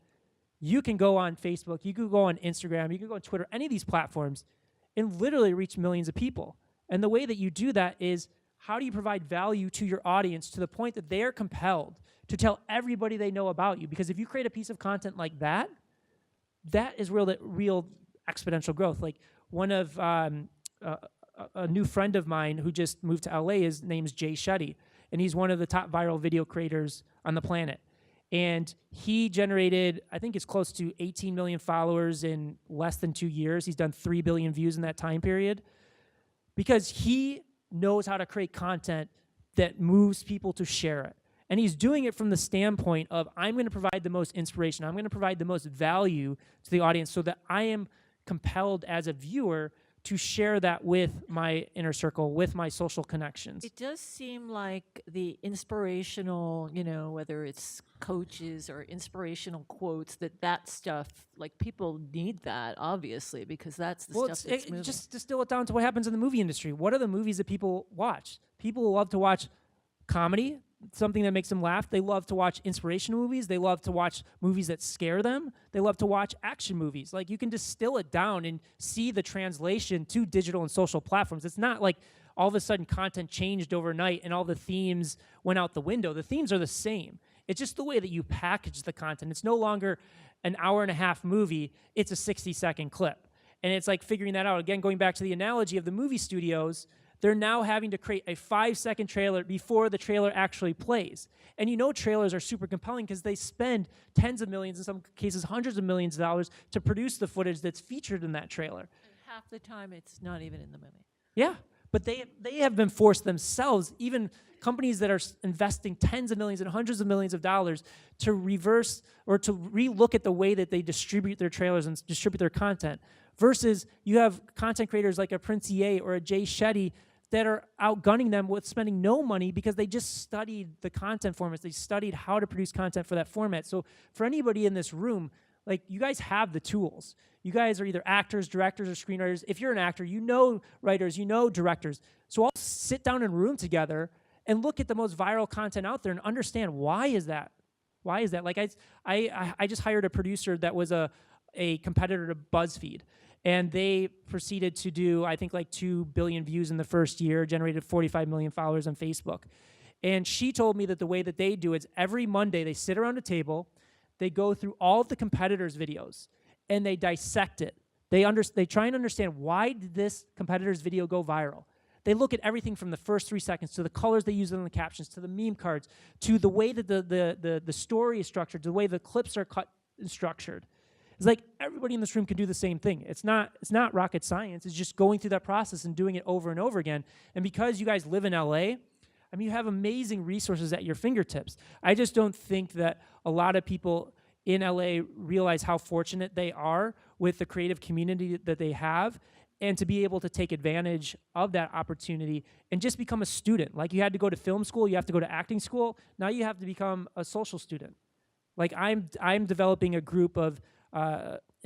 you can go on Facebook, you can go on Instagram, you can go on Twitter, any of these platforms, and literally reach millions of people. And the way that you do that is, how do you provide value to your audience to the point that they are compelled to tell everybody they know about you? Because if you create a piece of content like that, that is real exponential growth. Like one of a new friend of mine who just moved to LA, his name's Jay Shetty, and he's one of the top viral video creators on the planet. And he generated, I think it's close to 18 million followers in less than 2 years. He's done 3 billion views in that time period because he knows how to create content that moves people to share it. And he's doing it from the standpoint of, I'm going to provide the most inspiration, I'm going to provide the most value to the audience so that I am compelled as a viewer to share that with my inner circle, with my social connections. It does seem like the inspirational, whether it's coaches or inspirational quotes, that stuff, like people need that, obviously, because that's the stuff that's moving. Just distill it down to what happens in the movie industry. What are the movies that people watch? People love to watch comedy, something that makes them laugh. They love to watch inspirational movies. They love to watch movies that scare them. They love to watch action movies. Like, you can distill it down and see the translation to digital and social platforms. It's not like all of a sudden content changed overnight and all the themes went out the window. The themes are the same. It's just the way that you package the content. It's no longer an hour-and-a-half movie. It's a 60-second clip. And it's like figuring that out. Again, going back to the analogy of the movie studios, they're now having to create a 5-second trailer before the trailer actually plays. And trailers are super compelling because they spend tens of millions, in some cases hundreds of millions of dollars, to produce the footage that's featured in that trailer. And half the time it's not even in the movie. Yeah, but they have been forced themselves, even companies that are investing tens of millions and hundreds of millions of dollars, to reverse or to relook at the way that they distribute their trailers and distribute their content. Versus you have content creators like a Prince EA or a Jay Shetty that are outgunning them with spending no money because they just studied the content formats. They studied how to produce content for that format. So for anybody in this room, like, you guys have the tools. You guys are either actors, directors, or screenwriters. If you're an actor, you know writers, you know directors. So all sit down in a room together and look at the most viral content out there and understand, why is that? Why is that? Like, I just hired a producer that was a competitor to BuzzFeed. And they proceeded to do, I think, like 2 billion views in the first year, generated 45 million followers on Facebook. And she told me that the way that they do it is every Monday they sit around a table, they go through all of the competitors' videos, and they dissect it. They try and understand, why did this competitor's video go viral? They look at everything from the first 3 seconds to the colors they use in the captions, to the meme cards, to the way that the story is structured, to the way the clips are cut and structured. It's like everybody in this room can do the same thing. It's not rocket science. It's just going through that process and doing it over and over again. And because you guys live in LA, I mean, you have amazing resources at your fingertips. I just don't think that a lot of people in LA realize how fortunate they are with the creative community that they have, and to be able to take advantage of that opportunity and just become a student. Like, you had to go to film school, you have to go to acting school. Now you have to become a social student. Like, I'm developing a group of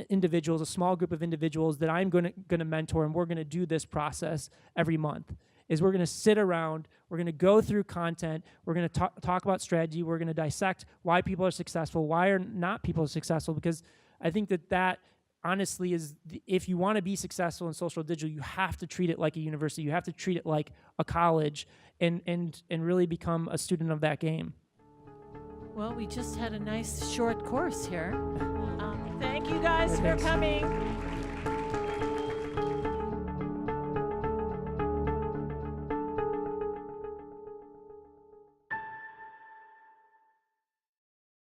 individuals, a small group of individuals that I'm going to mentor, and we're going to do this process every month. Is we're going to sit around, we're going to go through content, we're going to talk about strategy, we're going to dissect why people are successful, why are not people successful, because I think that honestly is, if you want to be successful in social digital, you have to treat it like a university, you have to treat it like a college, and really become a student of that game. Well, we just had a nice short course here. Thank you guys for coming.